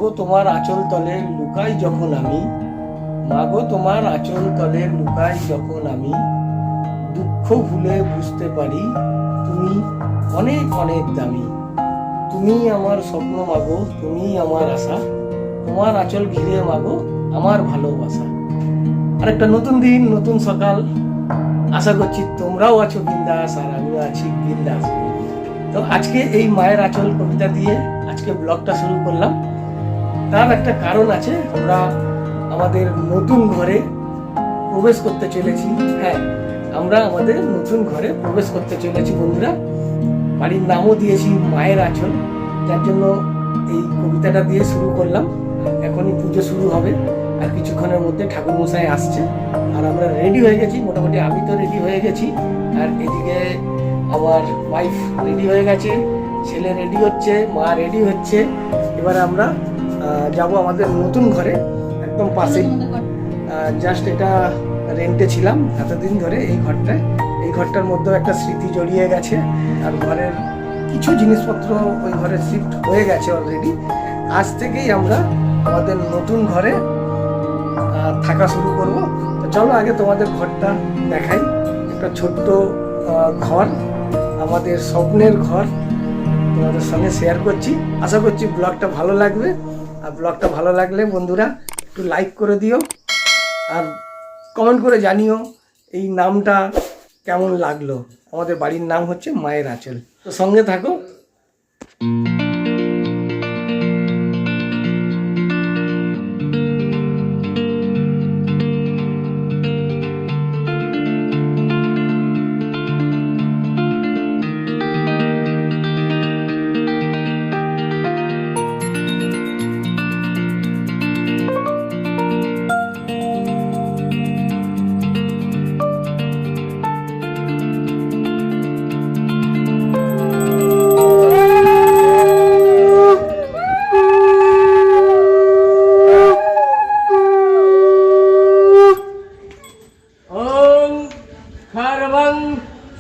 মাগো তোমার আঁচল তলে লুকাই যখন আমি, মাগো তোমার আঁচল তলে লুকাই যখন আমি, দুঃখ ভুলে বুঝতে পারি তুমি অনেক অনেক দামি। তুমি আমার স্বপ্ন মাগো, তুমি আমার আশা, তোমার আঁচল ঘিরে মাগো আমার ভালোবাসা। আর একটা নতুন দিন, নতুন সকাল, আশা করছি তোমরাও আছো বিন্দাস আর আমিও আছি বিন্দাস। তো আজকে এই মায়ের আঁচল কবিতা দিয়ে আজকে ব্লগটা শুরু করলাম। তার একটা কারণ আছে, আমরা আমাদের নতুন ঘরে প্রবেশ করতে চলেছি। হ্যাঁ, আমরা আমাদের নতুন ঘরে প্রবেশ করতে চলেছি বন্ধুরা। বাড়ির নামও দিয়েছি মায়ের আঁচল, যার জন্য এই কবিতাটা দিয়ে শুরু করলাম। এখনই পুজো শুরু হবে, আর কিছুক্ষণের মধ্যে ঠাকুরমশাই আসছে। আর আমরা রেডি হয়ে গেছি, মোটামুটি আমি তো রেডি হয়ে গেছি, আর এদিকে আমার ওয়াইফ রেডি হয়ে গেছে, ছেলে রেডি হচ্ছে, মা রেডি হচ্ছে। এবারে আমরা যাব আমাদের নতুন ঘরে, একদম পাশেই। জাস্ট এটা রেন্টে ছিলাম এতদিন ধরে এই ঘরটায়। এই ঘরটার মধ্যেও একটা স্মৃতি জড়িয়ে গেছে, আর ঘরের কিছু জিনিসপত্র ওই ঘরে শিফট হয়ে গেছে অলরেডি। আজ থেকেই আমরা আমাদের নতুন ঘরে থাকা শুরু করব। তো চলো আগে তোমাদের ঘরটা দেখাই। একটা ছোট্ট ঘর, আমাদের স্বপ্নের ঘর, তোমাদের সঙ্গে শেয়ার করছি। আশা করছি ব্লগটা ভালো লাগবে। আর ব্লগটা ভালো লাগলে বন্ধুরা একটু লাইক করে দিও, আর কমেন্ট করে জানিও এই নামটা কেমন লাগলো। আমাদের বাড়ির নাম হচ্ছে মায়ের আঁচল। তো সঙ্গে থাকো।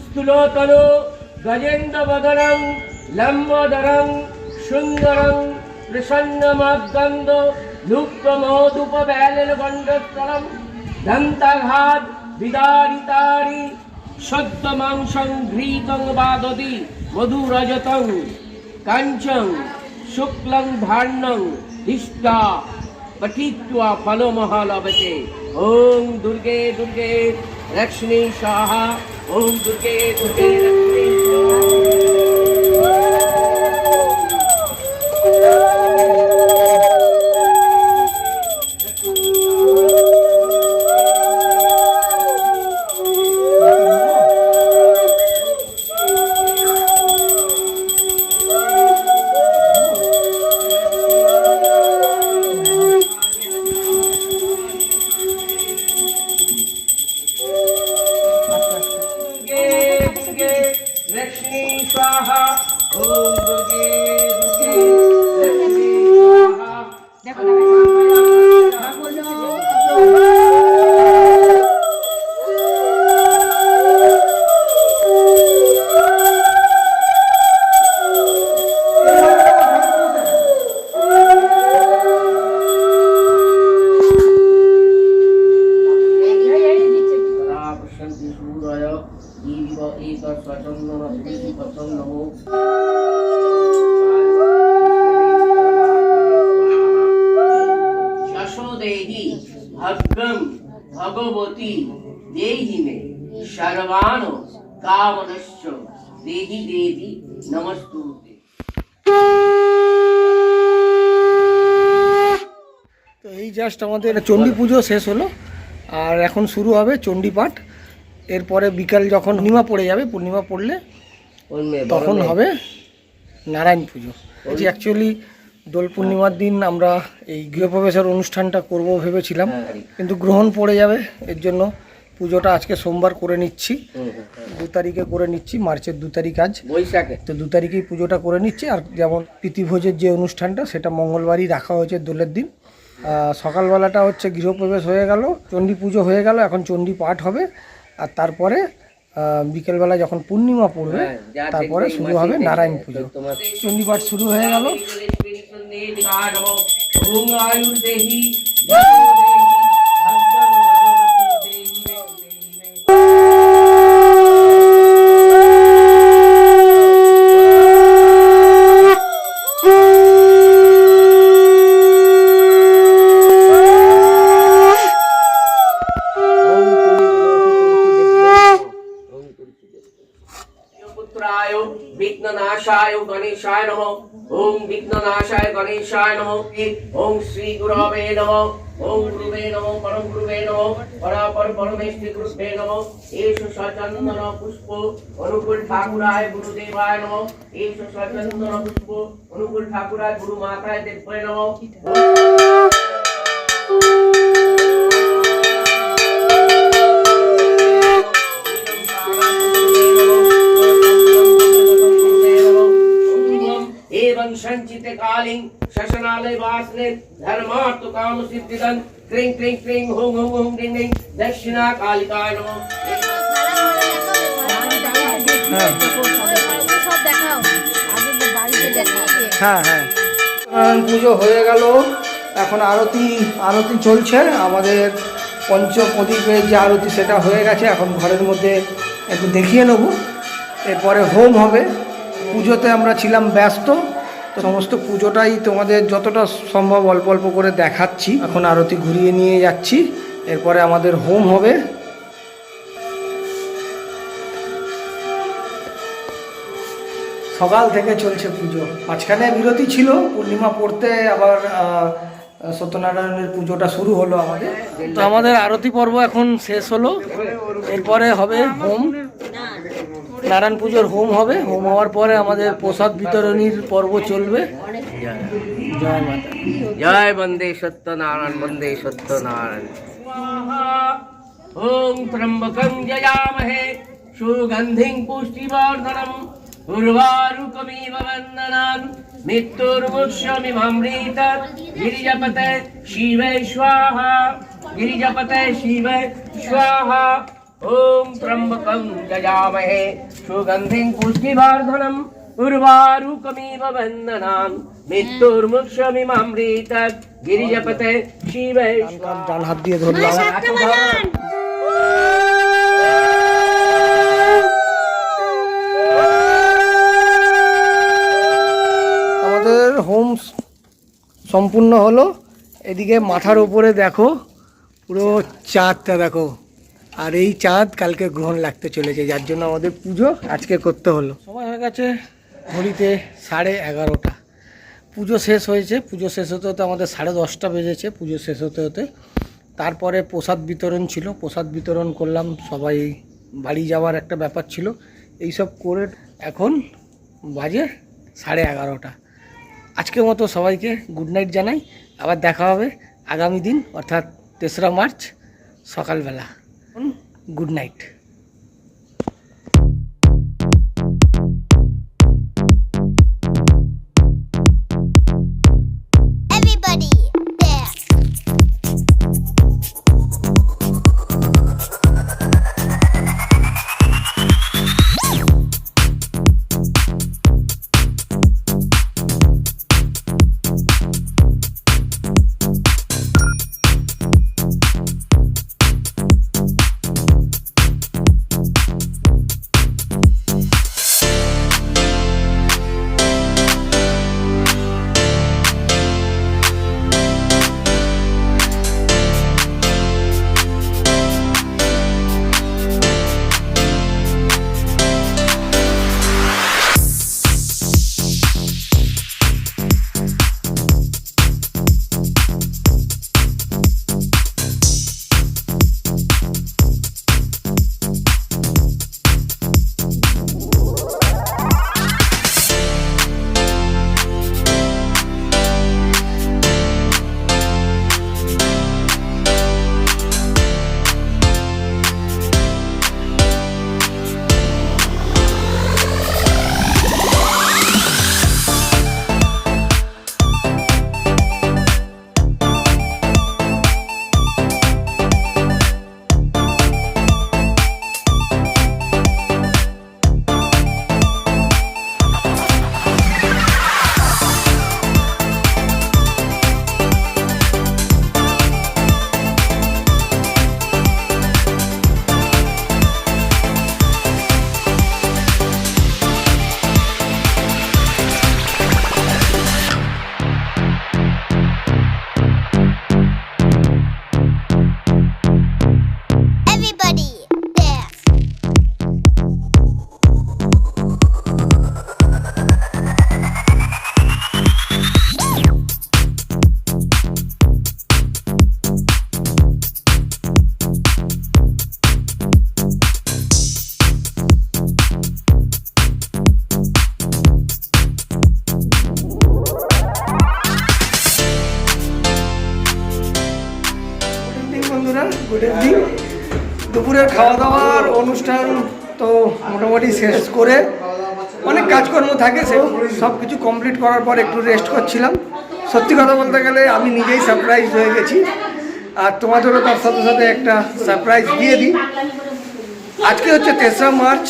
স্থূলতলো গজেন্দ্র বদনং লম্বোদরং সুন্দরং প্রসন্নমাদ্গন্ধ লুপ্তমোদুপবেলেন গণ্ডস্থলম দন্তাঘাত বিদারিতারি সদ্য মাংসং ঘৃতং বাদদি মধুরজতং কাঞ্চং শুক্লং ধান্যং দিষ্টা পঠিত্বা ফলমহালভতে। ওং দুর্গে দুর্গে লক্ষ্মী স্বাহা, ওং দুর্গে দুর্গে লক্ষ্মী ভগবতী দেহি মে সর্বান কামনশ্চ দেহি দেহি নমস্তুতে। তো এই জাস্ট আমাদের চণ্ডী পুজো শেষ হলো, আর এখন শুরু হবে চণ্ডী পাঠ। এরপরে বিকাল যখন পূর্ণিমা পড়ে যাবে, পূর্ণিমা পড়লে তখন হবে নারায়ণ পুজো। অ্যাকচুয়ালি দোল পূর্ণিমার দিন আমরা এই গৃহপ্রবেশের অনুষ্ঠানটা করব ভেবেছিলাম, কিন্তু গ্রহণ পড়ে যাবে, এর জন্য পুজোটা আজকে সোমবার করে নিচ্ছি, 2 তারিখে করে নিচ্ছি, মার্চের 2 তারিখ আজ বৈশাখে। তো 2 তারিখেই পুজোটা করে নিচ্ছি। আর যেমন প্রীতিভোজের যে অনুষ্ঠানটা সেটা মঙ্গলবারই রাখা হয়েছে দোলের দিন। সকালবেলাটা হচ্ছে গৃহপ্রবেশ হয়ে গেল, চণ্ডী পুজো হয়ে গেল, এখন চণ্ডী পাঠ হবে। আর তারপরে বিকেলবেলা যখন পূর্ণিমা পড়বে তারপরে শুরু হবে নারায়ণ পুজো। চণ্ডী পাঠ শুরু হয়ে গেল। ओम आयुर्देहि यशो देहि भद्रं भगवती देहि मे पुत्राय विघ्ननाशाय गणेशाय नमः। ओम विघ्ननाशाय गणेशाय नमः। ओम श्री गुरवे नमः। ओम गुरुवे नमः। परम गुरुवे नमः। परापर परमेष्टि गुरुवे नमः। एष सचंदन पुष्प अनुकूल ठाकुराय गुरुदेवाय नमः। एष सचंदन पुष्प अनुकूल ठाकुराय गुरु माताय देवाय नमः। एवं संचिते कालिं शशनालय वासने धर्मार्थ काम सिद्धिदं क्रीं क्रीं क्रीं हुं हुं हुं डिं डिं दक्षिणा कालिकाय नमः। হ্যাঁ হ্যাঁ পুজো হয়ে গেল, এখন আরতি আরতি চলছে। আমাদের পঞ্চপ্রদীপের যে আরতি সেটা হয়ে গেছে, এখন ঘরের মধ্যে একটু দেখিয়ে নেব। এরপরে হোম হবে। পুজোতে আমরা ছিলাম ব্যস্ত, তো সমস্ত পুজোটাই তোমাদের যতটা সম্ভব অল্প অল্প করে দেখাচ্ছি। এখন আরতি ঘুরিয়ে নিয়ে যাচ্ছি, এরপরে আমাদের হোম হবে। সকাল থেকে চলছে পুজো, মাঝখানে বিরতি ছিল, পূর্ণিমা পড়তে আবার সত্যনারায়ণের পুজোটা শুরু হলো আমাদের। তো আমাদের আরতি পর্ব এখন শেষ হলো, এরপরে হবে হোম। নারায়ণ পুজোর হোম হবে। হোম হওয়ার পরে আমাদের প্রসাদ বিতরণীর পর্ব চলবে। জয় মাতা, जय वंदे सत्यनारायण वंदे सत्यनारायण। ओम त्र्यंबकं यजामहे सुगंधिं पुष्टिवर्धनम् उर्वारुकमिव वन्दनान् मृत्युर्मुक्षमिममृतात्। गिरिजपते शिवे स्वाहा, गिरिजपते शिवे स्वाहा। ओम त्र्यंबकं यजामहे सुगंधिं पुष्टिवर्धनम् उर्वारुकमिव वन्दनान् मृत्युर्मुक्षमिममृतात्। गिरिजपते शिवे स्वाहा। ডান হাত দিয়ে ধরলাম। আমাদের হোম সম্পূর্ণ হলো। এদিকে মাথার উপরে দেখো পুরো চাঁদটা দেখো, আর এই চাঁদ কালকে গ্রহণ লাগতে চলেছে, যার জন্য আমাদের পুজো আজকে করতে হলো। সময় হয়ে গেছে ঘড়িতে 11:30। পুজো শেষ হয়েছে। পুজো শেষ হতে হতে আমাদের 10:30 বেজেছে পুজো শেষ হতে হতে। তারপরে প্রসাদ বিতরণ ছিল, প্রসাদ বিতরণ করলাম, সবাই বাড়ি যাওয়ার একটা ব্যাপার ছিল। এইসব করে এখন বাজে 11:30। আজকের মতো সবাইকে গুড নাইট জানাই। আবার দেখা হবে আগামী দিন, অর্থাৎ 3রা মার্চ সকালবেলা। Good night. Good evening. দুপুরের খাওয়া দাওয়ার অনুষ্ঠান তো মোটামুটি শেষ করে অনেক কাজকর্ম থাকে, সে সব কিছু কমপ্লিট করার পর একটু রেস্ট করছিলাম। সত্যি কথা বলতে গেলে আমি নিজেই সারপ্রাইজ হয়ে গেছি, আর তোমাদেরও তার সাথে সাথে একটা সারপ্রাইজ দিয়ে দিই। আজকে হচ্ছে 3রা মার্চ,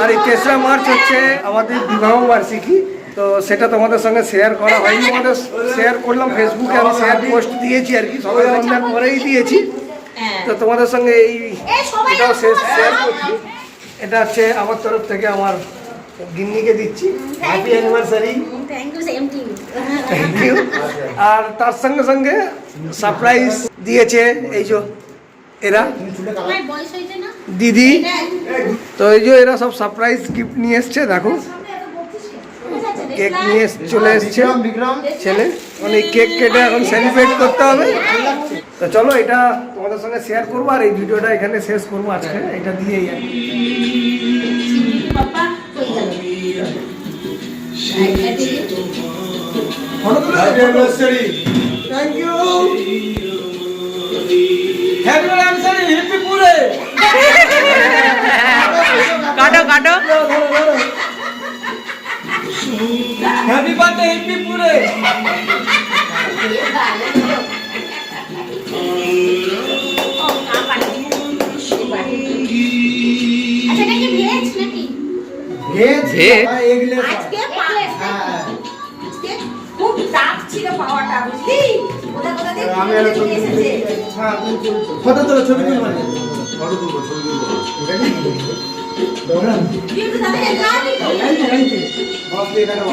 আর এই 3রা মার্চ হচ্ছে আমাদের বিবাহ বার্ষিকী। তো সেটা তোমাদের সঙ্গে শেয়ার করা হয়নি, আমাদের শেয়ার করলাম ফেসবুকে, আমি শেয়ার পোস্ট দিয়েছি আর কি, সবাই সন্ধ্যার পরেই দিয়েছি। তো তোমাদের সঙ্গে এটাও শেয়ার করছি। এটা হচ্ছে আমার তরফ থেকে আমার গিন্নিকে দিচ্ছি, হ্যাপি অ্যানিভার্সারি। Thank you. আর তার সঙ্গে সঙ্গে সারপ্রাইজ দিয়েছে এই যে এরা দিদি। তো এই যে এরা সব সারপ্রাইজ গিফট নিয়ে এসছে, দেখো কেক নিয়ে চলে এসছে ছেলে, মানে কেক কেটে এখন সেলিব্রেট করতে হবে। তো চলো এটা তোমাদের সঙ্গে শেয়ার করবো, আর এই ভিডিওটা এখানে শেষ করবো আজকে এটা দিয়েই। Thank you, happy anniversary, happy পুরে কাটো কাটো হ্যাপি বার্থডে, হ্যাপি পুরে। খুব টাফ ছিল পাওয়াটা, বুঝলি? ফটো তোলো, ছবি তুলবো,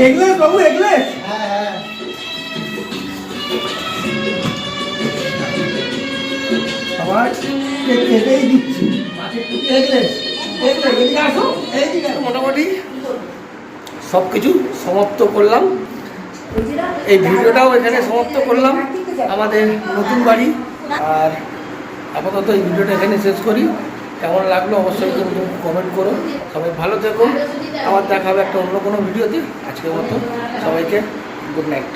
এগলে বাবু এগলে। আবার কেটেই দিচ্ছি, মোটামুটি সব কিছু সমাপ্ত করলাম। এই ভিডিওটাও এখানে সমাপ্ত করলাম, আমাদের নতুন বাড়ি। আর আপাতত এই ভিডিওটা এখানে শেষ করি। কেমন লাগলো অবশ্যই কিন্তু কমেন্ট করো। সবাই ভালো থেকো, আবার দেখা হবে একটা অন্য কোনো ভিডিওতে। আজকের মতো সবাইকে গুড নাইট।